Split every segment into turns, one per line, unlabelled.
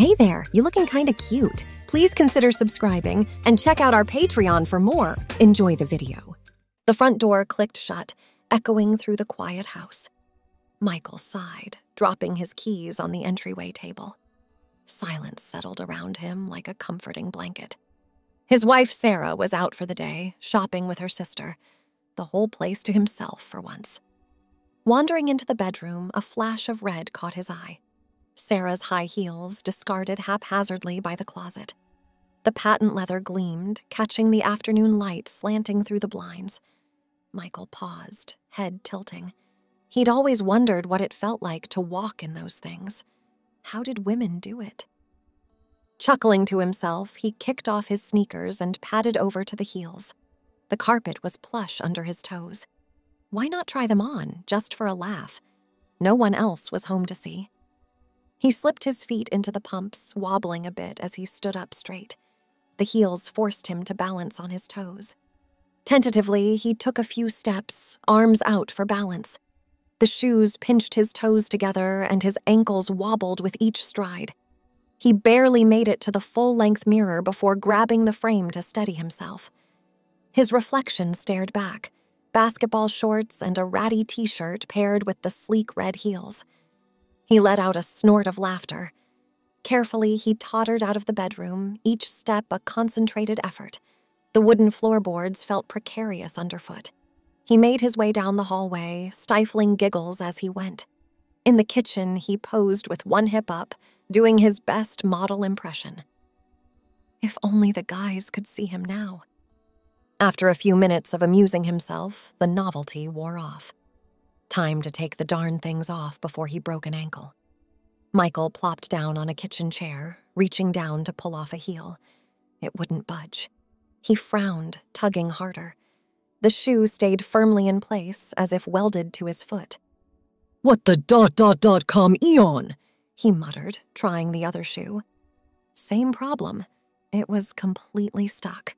Hey there, you looking kinda cute. Please consider subscribing and check out our Patreon for more. Enjoy the video. The front door clicked shut, echoing through the quiet house. Michael sighed, dropping his keys on the entryway table. Silence settled around him like a comforting blanket. His wife, Sarah, was out for the day, shopping with her sister. The whole place to himself for once. Wandering into the bedroom, a flash of red caught his eye. Sarah's high heels discarded haphazardly by the closet. The patent leather gleamed, catching the afternoon light slanting through the blinds. Michael paused, head tilting. He'd always wondered what it felt like to walk in those things. How did women do it? Chuckling to himself, he kicked off his sneakers and padded over to the heels. The carpet was plush under his toes. Why not try them on, just for a laugh? No one else was home to see. He slipped his feet into the pumps, wobbling a bit as he stood up straight. The heels forced him to balance on his toes. Tentatively, he took a few steps, arms out for balance. The shoes pinched his toes together and his ankles wobbled with each stride. He barely made it to the full-length mirror before grabbing the frame to steady himself. His reflection stared back, basketball shorts and a ratty t-shirt paired with the sleek red heels. He let out a snort of laughter. Carefully, he tottered out of the bedroom, each step a concentrated effort. The wooden floorboards felt precarious underfoot. He made his way down the hallway, stifling giggles as he went. In the kitchen, he posed with one hip up, doing his best model impression. If only the guys could see him now. After a few minutes of amusing himself, the novelty wore off. Time to take the darn things off before he broke an ankle. Michael plopped down on a kitchen chair, reaching down to pull off a heel. It wouldn't budge. He frowned, tugging harder. The shoe stayed firmly in place, as if welded to his foot.
"What the ... come eon?"
he muttered, trying the other shoe. Same problem. It was completely stuck.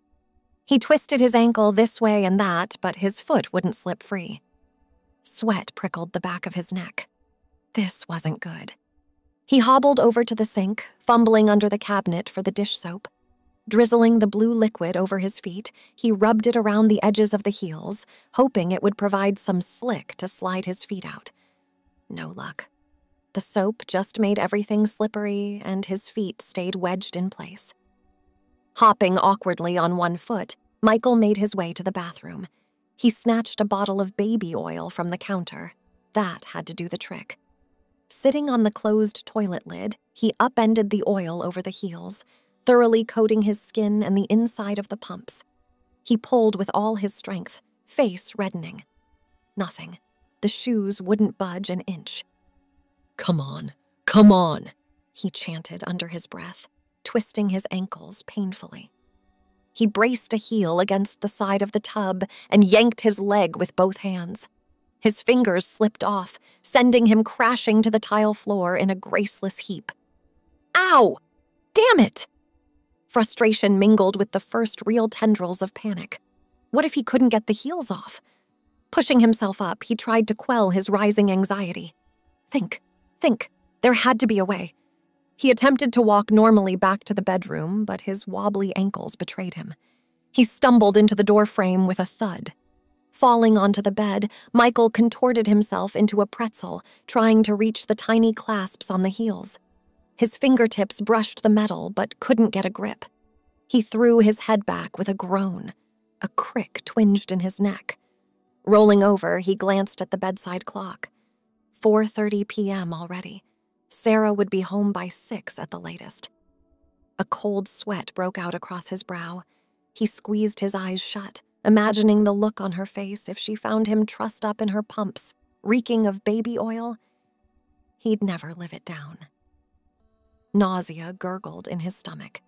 He twisted his ankle this way and that, but his foot wouldn't slip free. Sweat prickled the back of his neck. This wasn't good. He hobbled over to the sink, fumbling under the cabinet for the dish soap. Drizzling the blue liquid over his feet, he rubbed it around the edges of the heels, hoping it would provide some slick to slide his feet out. No luck. The soap just made everything slippery, and his feet stayed wedged in place. Hopping awkwardly on one foot, Michael made his way to the bathroom. He snatched a bottle of baby oil from the counter. That had to do the trick. Sitting on the closed toilet lid, he upended the oil over the heels, thoroughly coating his skin and the inside of the pumps. He pulled with all his strength, face reddening. Nothing. The shoes wouldn't budge an inch.
Come on, come on,"
he chanted under his breath, twisting his ankles painfully. He braced a heel against the side of the tub and yanked his leg with both hands. His fingers slipped off, sending him crashing to the tile floor in a graceless heap. Ow! Damn it! Frustration mingled with the first real tendrils of panic. What if he couldn't get the heels off? Pushing himself up, he tried to quell his rising anxiety. Think. There had to be a way. He attempted to walk normally back to the bedroom, but his wobbly ankles betrayed him. He stumbled into the doorframe with a thud. Falling onto the bed, Michael contorted himself into a pretzel, trying to reach the tiny clasps on the heels. His fingertips brushed the metal, but couldn't get a grip. He threw his head back with a groan. A crick twinged in his neck. Rolling over, he glanced at the bedside clock. 4:30 p.m. already. Sarah would be home by 6 at the latest. A cold sweat broke out across his brow. He squeezed his eyes shut, imagining the look on her face if she found him trussed up in her pumps, reeking of baby oil. He'd never live it down. Nausea gurgled in his stomach.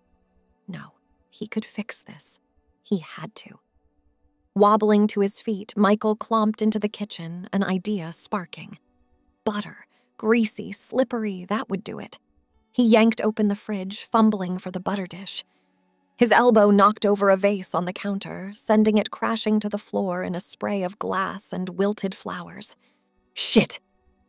No, he could fix this. He had to. Wobbling to his feet, Michael clomped into the kitchen, an idea sparking. Butter. Greasy, slippery, that would do it. He yanked open the fridge, fumbling for the butter dish. His elbow knocked over a vase on the counter, sending it crashing to the floor in a spray of glass and wilted flowers. Shit!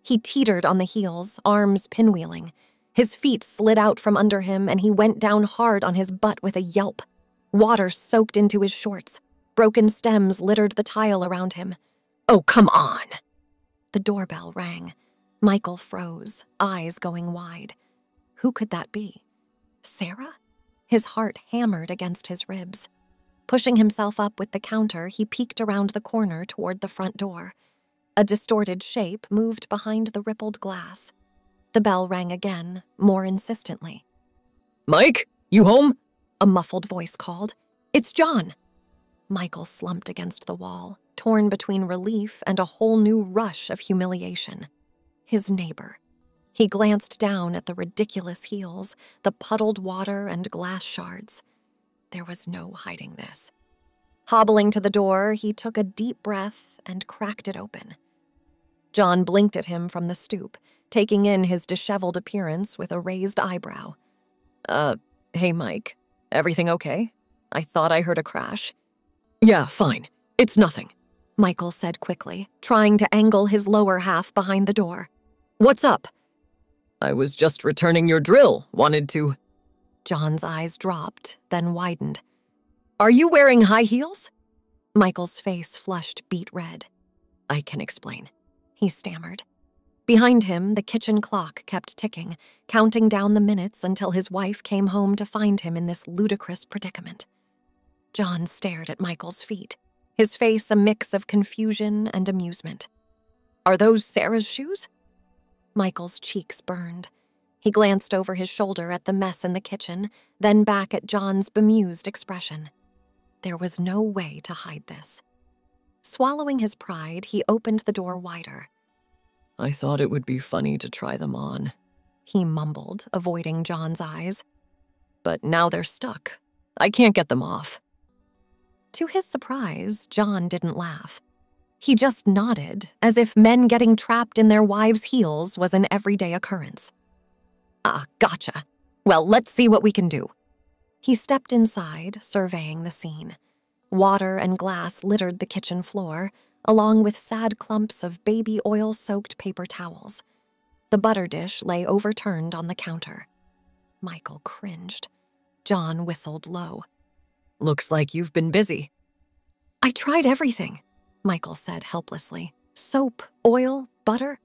He teetered on the heels, arms pinwheeling. His feet slid out from under him, and he went down hard on his butt with a yelp. Water soaked into his shorts. Broken stems littered the tile around him.
Oh, come on!
The doorbell rang. Michael froze, eyes going wide. Who could that be? Sarah? His heart hammered against his ribs. Pushing himself up with the counter, he peeked around the corner toward the front door. A distorted shape moved behind the rippled glass. The bell rang again, more insistently.
Mike, you home?
A muffled voice called. It's John. Michael slumped against the wall, torn between relief and a whole new rush of humiliation. His neighbor. He glanced down at the ridiculous heels, the puddled water and glass shards. There was no hiding this. Hobbling to the door, he took a deep breath and cracked it open. John blinked at him from the stoop, taking in his disheveled appearance with a raised eyebrow.
Hey, Mike.
Everything okay? I thought I heard a crash.
Yeah, fine. It's nothing,
Michael said quickly, trying to angle his lower half behind the door. What's up?
I was just returning your drill. Wanted to...
John's eyes dropped, then widened.
Are you wearing high heels?
Michael's face flushed beet red.
I can explain,
he stammered. Behind him, the kitchen clock kept ticking, counting down the minutes until his wife came home to find him in this ludicrous predicament. John stared at Michael's feet, his face a mix of confusion and amusement. Are those Sarah's shoes? Michael's cheeks burned. He glanced over his shoulder at the mess in the kitchen, then back at John's bemused expression. There was no way to hide this. Swallowing his pride, he opened the door wider.
I thought it would be funny to try them on,
he mumbled, avoiding John's eyes.
But now they're stuck. I can't get them off.
To his surprise, John didn't laugh. He just nodded, as if men getting trapped in their wives' heels was an everyday occurrence. Ah, gotcha. Well, let's see what we can do. He stepped inside, surveying the scene. Water and glass littered the kitchen floor, along with sad clumps of baby oil-soaked paper towels. The butter dish lay overturned on the counter. Michael cringed. John whistled low.
Looks like you've been busy.
I tried everything, Michael said helplessly. Soap, oil, butter?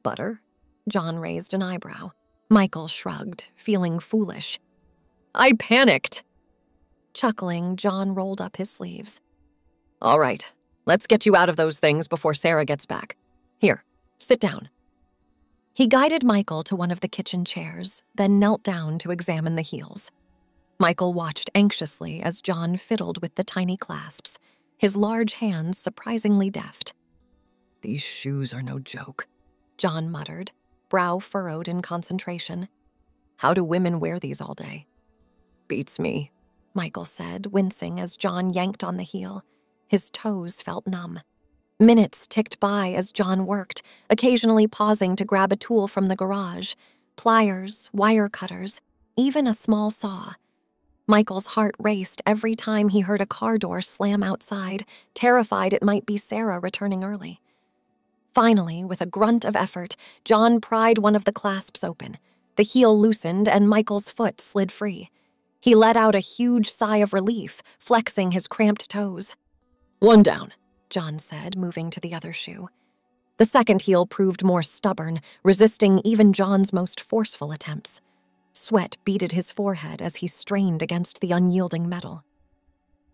Butter? John raised an eyebrow. Michael shrugged, feeling foolish.
I panicked.
Chuckling, John rolled up his sleeves.
All right, let's get you out of those things before Sarah gets back. Here, sit down.
He guided Michael to one of the kitchen chairs, then knelt down to examine the heels. Michael watched anxiously as John fiddled with the tiny clasps, his large hands surprisingly deft.
These shoes are no joke,
John muttered, brow furrowed in concentration. How do women wear these all day?
Beats me,
Michael said, wincing as John yanked on the heel. His toes felt numb. Minutes ticked by as John worked, occasionally pausing to grab a tool from the garage. Pliers, wire cutters, even a small saw. Michael's heart raced every time he heard a car door slam outside, terrified it might be Sarah returning early. Finally, with a grunt of effort, John pried one of the clasps open. The heel loosened and Michael's foot slid free. He let out a huge sigh of relief, flexing his cramped toes.
One down,
John said, moving to the other shoe. The second heel proved more stubborn, resisting even John's most forceful attempts. Sweat beaded his forehead as he strained against the unyielding metal.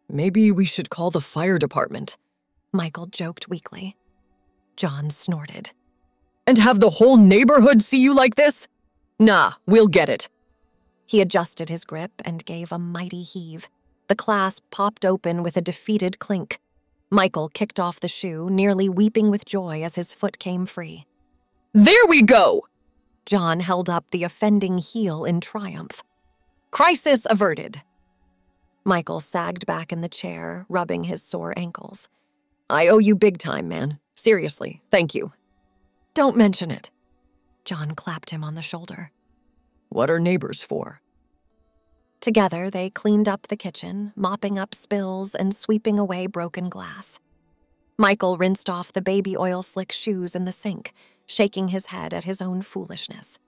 Maybe we should call the fire department,
Michael joked weakly. John snorted.
And have the whole neighborhood see you like this? Nah, we'll get it.
He adjusted his grip and gave a mighty heave. The clasp popped open with a defeated clink. Michael kicked off the shoe, nearly weeping with joy as his foot came free.
There we go!
John held up the offending heel in triumph. Crisis averted. Michael sagged back in the chair, rubbing his sore ankles.
I owe you big time, man. Seriously, thank you.
Don't mention it. John clapped him on the shoulder.
What are neighbors for?
Together, they cleaned up the kitchen, mopping up spills and sweeping away broken glass. Michael rinsed off the baby oil slick shoes in the sink, shaking his head at his own foolishness.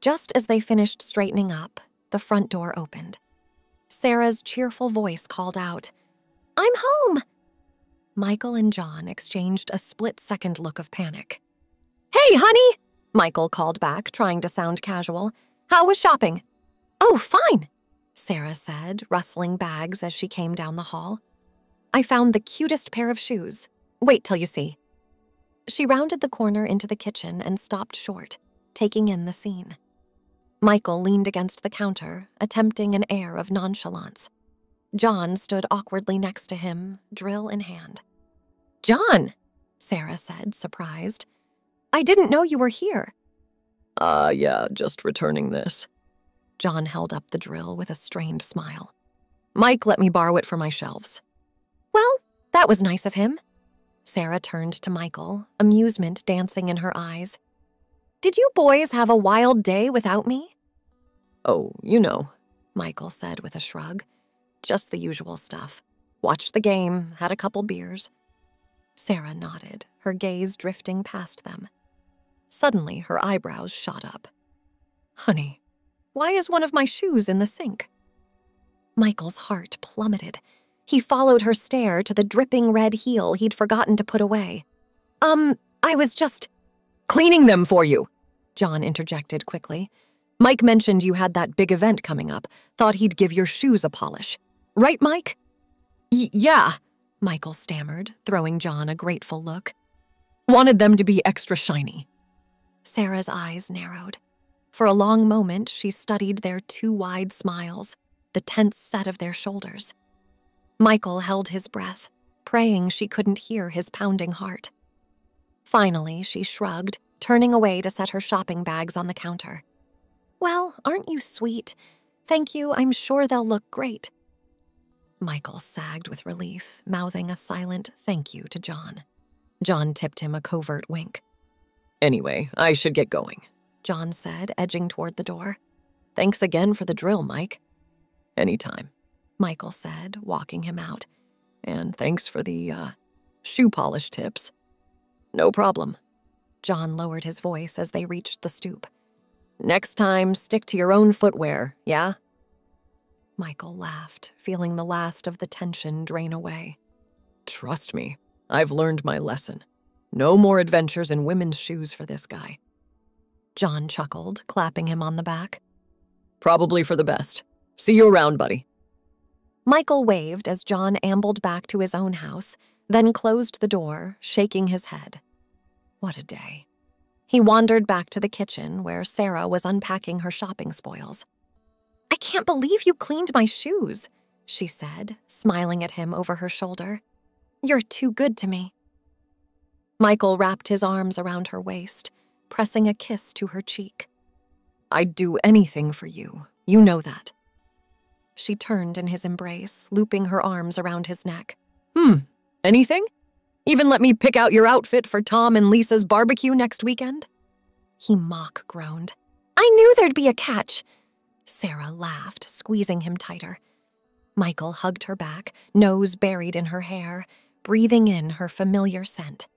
Just as they finished straightening up, the front door opened. Sarah's cheerful voice called out, "I'm home!" Michael and John exchanged a split-second look of panic. "Hey, honey!" Michael called back, trying to sound casual. "How was shopping?" "Oh, fine," Sarah said, rustling bags as she came down the hall. "I found the cutest pair of shoes. Wait till you see." She rounded the corner into the kitchen and stopped short, taking in the scene. Michael leaned against the counter, attempting an air of nonchalance. John stood awkwardly next to him, drill in hand. "John," Sarah said, surprised. "I didn't know you were here."
Yeah, just returning this."
John held up the drill with a strained smile. "Mike let me borrow it for my shelves." "Well, that was nice of him." Sarah turned to Michael, amusement dancing in her eyes. "Did you boys have a wild day without me?"
"Oh, you know,"
Michael said with a shrug. "Just the usual stuff. Watched the game, had a couple beers." Sarah nodded, her gaze drifting past them. Suddenly, her eyebrows shot up. "Honey, why is one of my shoes in the sink?" Michael's heart plummeted. He followed her stare to the dripping red heel he'd forgotten to put away. I was just
"Cleaning them for you,"
John interjected quickly.
"Mike mentioned you had that big event coming up. Thought he'd give your shoes a polish. Right, Mike?" Yeah,"
Michael stammered, throwing John a grateful look.
"Wanted them to be extra shiny."
Sarah's eyes narrowed. For a long moment, she studied their two wide smiles, the tense set of their shoulders. Michael held his breath, praying she couldn't hear his pounding heart. Finally, she shrugged, turning away to set her shopping bags on the counter. "Well, aren't you sweet? Thank you, I'm sure they'll look great." Michael sagged with relief, mouthing a silent thank you to John. John tipped him a covert wink.
"Anyway, I should get going,"
John said, edging toward the door. "Thanks again for the drill, Mike."
"Anytime,"
Michael said, walking him out.
"And thanks for the, shoe polish tips."
"No problem." John lowered his voice as they reached the stoop. "Next time, stick to your own footwear, yeah?" Michael laughed, feeling the last of the tension drain away.
"Trust me, I've learned my lesson. No more adventures in women's shoes for this guy."
John chuckled, clapping him on the back.
"Probably for the best. See you around, buddy."
Michael waved as John ambled back to his own house, then closed the door, shaking his head. What a day. He wandered back to the kitchen where Sarah was unpacking her shopping spoils. "I can't believe you cleaned my shoes," she said, smiling at him over her shoulder. "You're too good to me." Michael wrapped his arms around her waist, pressing a kiss to her cheek.
"I'd do anything for you. You know that."
She turned in his embrace, looping her arms around his neck.
Anything? Even let me pick out your outfit for Tom and Lisa's barbecue next weekend?"
He mock groaned. "I knew there'd be a catch." Sarah laughed, squeezing him tighter. Michael hugged her back, nose buried in her hair, breathing in her familiar scent.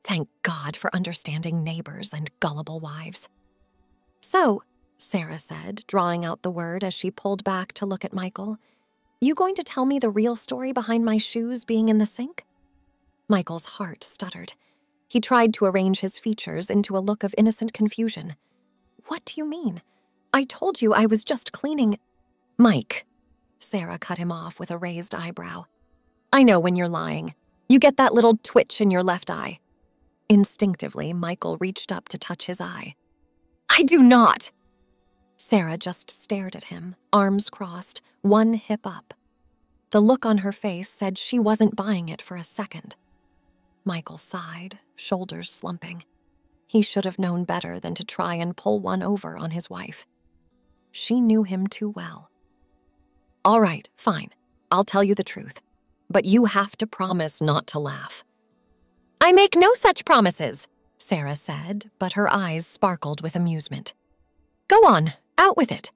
Thank God for understanding neighbors and gullible wives. "So," Sarah said, drawing out the word as she pulled back to look at Michael, "you going to tell me the real story behind my shoes being in the sink?" Michael's heart stuttered. He tried to arrange his features into a look of innocent confusion. "What do you mean? I told you I was just cleaning—" "Mike," Sarah cut him off with a raised eyebrow. "I know when you're lying. You get that little twitch in your left eye." Instinctively, Michael reached up to touch his eye. "I do not!" Sarah just stared at him, arms crossed, one hip up. The look on her face said she wasn't buying it for a second. Michael sighed, shoulders slumping. He should have known better than to try and pull one over on his wife. She knew him too well. "All right, fine. I'll tell you the truth. But you have to promise not to laugh." "I make no such promises," Sarah said, but her eyes sparkled with amusement. "Go on, out with it."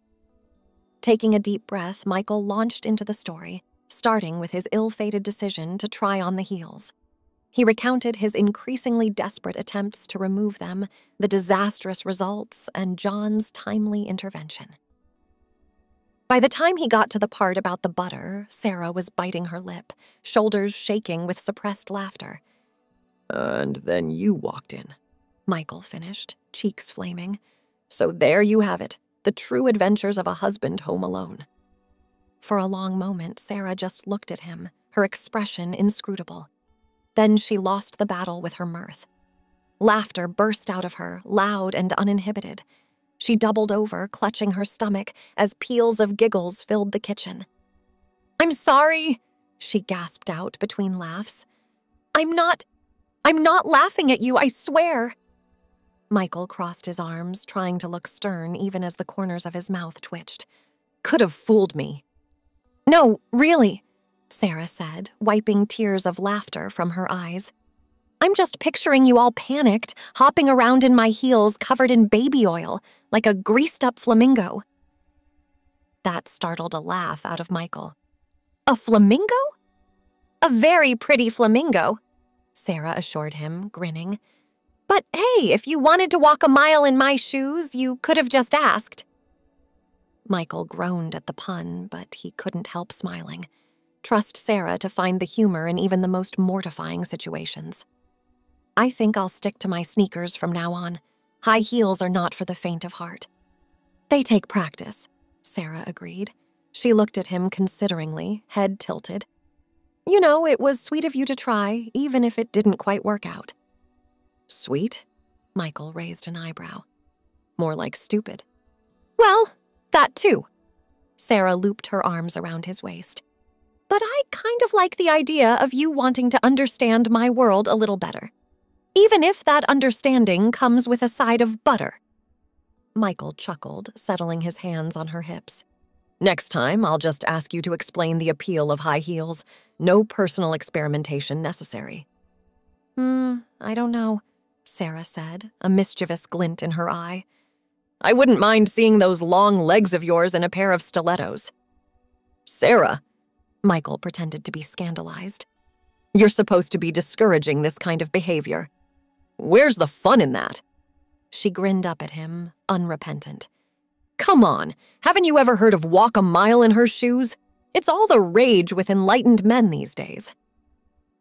Taking a deep breath, Michael launched into the story, starting with his ill-fated decision to try on the heels.
He recounted his increasingly desperate attempts to remove them, the disastrous results, and John's timely intervention. By the time he got to the part about the butter, Sarah was biting her lip, shoulders shaking with suppressed laughter.
And then you walked in,
Michael finished, cheeks flaming. So there you have it, the true adventures of a husband home alone. For a long moment, Sarah just looked at him, her expression inscrutable. Then she lost the battle with her mirth. Laughter burst out of her, loud and uninhibited. She doubled over, clutching her stomach, as peals of giggles filled the kitchen. "I'm sorry," she gasped out between laughs. I'm not laughing at you, I swear." Michael crossed his arms, trying to look stern even as the corners of his mouth twitched.
"Could have fooled me."
"No, really," Sarah said, wiping tears of laughter from her eyes. "I'm just picturing you all panicked, hopping around in my heels covered in baby oil, like a greased-up flamingo." That startled a laugh out of Michael. "A flamingo?" "A very pretty flamingo," Sarah assured him, grinning. "But hey, if you wanted to walk a mile in my shoes, you could have just asked." Michael groaned at the pun, but he couldn't help smiling. Trust Sarah to find the humor in even the most mortifying situations. "I think I'll stick to my sneakers from now on. High heels are not for the faint of heart." "They take practice," Sarah agreed. She looked at him consideringly, head tilted. "You know, it was sweet of you to try, even if it didn't quite work out."
"Sweet?"
Michael raised an eyebrow.
"More like stupid."
"Well, that too." Sarah looped her arms around his waist. "But I kind of like the idea of you wanting to understand my world a little better. Even if that understanding comes with a side of butter." Michael chuckled, settling his hands on her hips.
"Next time, I'll just ask you to explain the appeal of high heels. No personal experimentation necessary."
I don't know," Sarah said, a mischievous glint in her eye.
"I wouldn't mind seeing those long legs of yours in a pair of stilettos." "Sarah,"
Michael pretended to be scandalized.
"you're supposed to be discouraging this kind of behavior. Where's the fun in that?"
She grinned up at him, unrepentant.
"Come on, haven't you ever heard of walk a mile in her shoes? It's all the rage with enlightened men these days."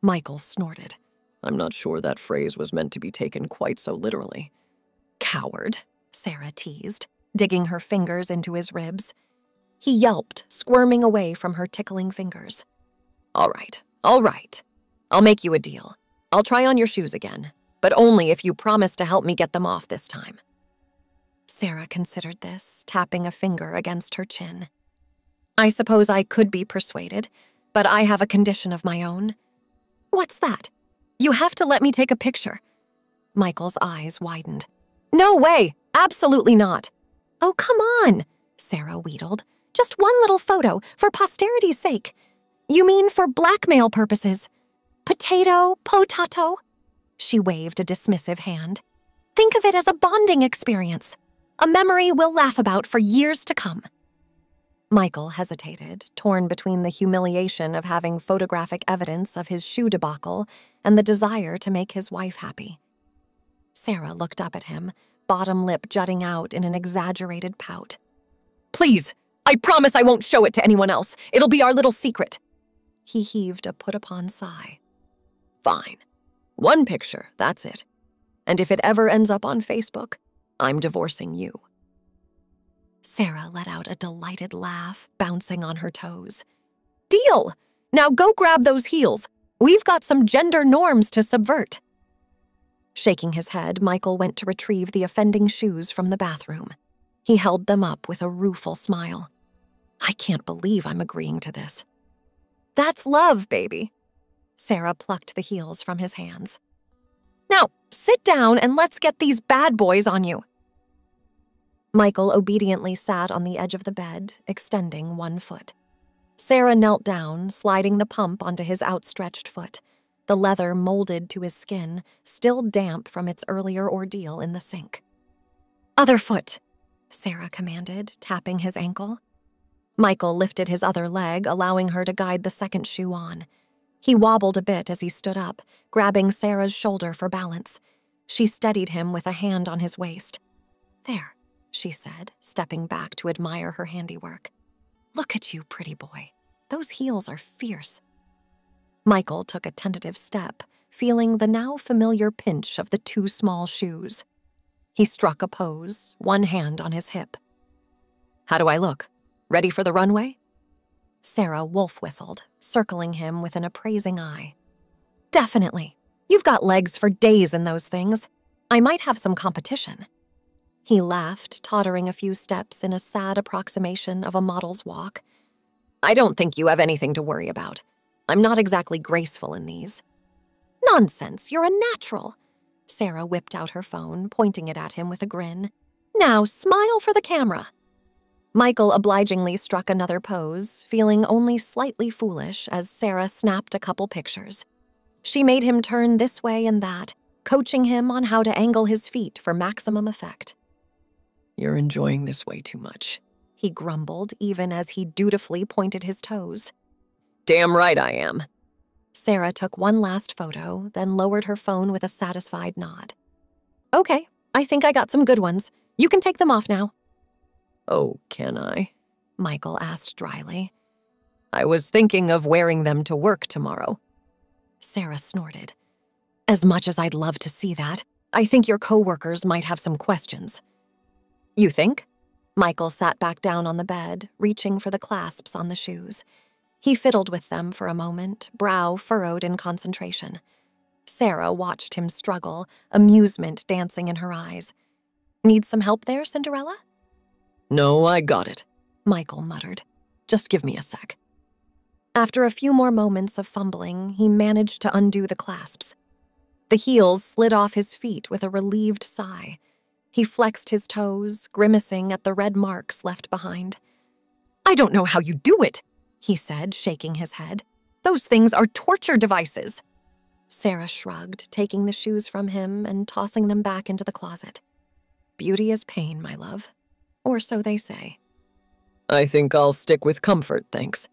Michael snorted.
"I'm not sure that phrase was meant to be taken quite so literally."
"Coward," Sarah teased, digging her fingers into his ribs. He yelped, squirming away from her tickling fingers.
All right. I'll make you a deal. I'll try on your shoes again, but only if you promise to help me get them off this time."
Sarah considered this, tapping a finger against her chin. "I suppose I could be persuaded, but I have a condition of my own." "What's that?" "You have to let me take a picture." Michael's eyes widened. "No way! Absolutely not." "Oh, come on," Sarah wheedled. "Just one little photo, for posterity's sake." "You mean for blackmail purposes?" Potato. She waved a dismissive hand. "Think of it as a bonding experience. A memory we'll laugh about for years to come." Michael hesitated, torn between the humiliation of having photographic evidence of his shoe debacle and the desire to make his wife happy. Sarah looked up at him, bottom lip jutting out in an exaggerated pout.
"Please, I promise I won't show it to anyone else. It'll be our little secret."
He heaved a put-upon sigh.
"Fine. One picture, that's it. And if it ever ends up on Facebook, I'm divorcing you."
Sarah let out a delighted laugh, bouncing on her toes. "Deal! Now go grab those heels. We've got some gender norms to subvert." Shaking his head, Michael went to retrieve the offending shoes from the bathroom. He held them up with a rueful smile. "I can't believe I'm agreeing to this." "That's love, baby." Sarah plucked the heels from his hands. "Now, sit down and let's get these bad boys on you." Michael obediently sat on the edge of the bed, extending one foot. Sarah knelt down, sliding the pump onto his outstretched foot, the leather molded to his skin, still damp from its earlier ordeal in the sink. "Other foot," Sarah commanded, tapping his ankle. Michael lifted his other leg, allowing her to guide the second shoe on. He wobbled a bit as he stood up, grabbing Sarah's shoulder for balance. She steadied him with a hand on his waist. "There," she said, stepping back to admire her handiwork. "Look at you, pretty boy. Those heels are fierce." Michael took a tentative step, feeling the now familiar pinch of the too small shoes. He struck a pose, one hand on his hip. "How do I look? Ready for the runway?" Sarah wolf whistled, circling him with an appraising eye. "Definitely. You've got legs for days in those things. I might have some competition." He laughed, tottering a few steps in a sad approximation of a model's walk. "I don't think you have anything to worry about. I'm not exactly graceful in these." "Nonsense, you're a natural." Sarah whipped out her phone, pointing it at him with a grin. "Now smile for the camera." Michael obligingly struck another pose, feeling only slightly foolish as Sarah snapped a couple pictures. She made him turn this way and that, coaching him on how to angle his feet for maximum effect. "You're enjoying this way too much," he grumbled, even as he dutifully pointed his toes. "Damn right I am." Sarah took one last photo, then lowered her phone with a satisfied nod. "Okay, I think I got some good ones. You can take them off now." "Oh, can I?" Michael asked dryly. "I was thinking of wearing them to work tomorrow." Sarah snorted. "As much as I'd love to see that, I think your coworkers might have some questions." "You think?" Michael sat back down on the bed, reaching for the clasps on the shoes. He fiddled with them for a moment, brow furrowed in concentration. Sarah watched him struggle, amusement dancing in her eyes. "Need some help there, Cinderella?" "No, I got it," Michael muttered. "Just give me a sec." After a few more moments of fumbling, he managed to undo the clasps. The heels slid off his feet with a relieved sigh. He flexed his toes, grimacing at the red marks left behind. "I don't know how you do it," he said, shaking his head. "Those things are torture devices." Sarah shrugged, taking the shoes from him and tossing them back into the closet. "Beauty is pain, my love. Or so they say." "I think I'll stick with comfort, thanks."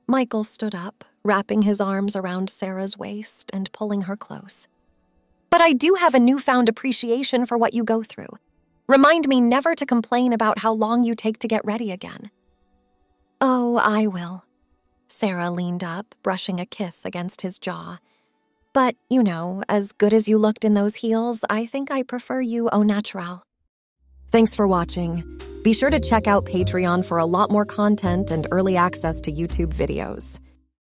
Michael stood up, wrapping his arms around Sarah's waist and pulling her close. "But I do have a newfound appreciation for what you go through. Remind me never to complain about how long you take to get ready again." "Oh, I will." Sarah leaned up, brushing a kiss against his jaw. "But, you know, as good as you looked in those heels, I think I prefer you au naturel." Thanks for watching. Be sure to check out Patreon for a lot more content and early access to YouTube videos.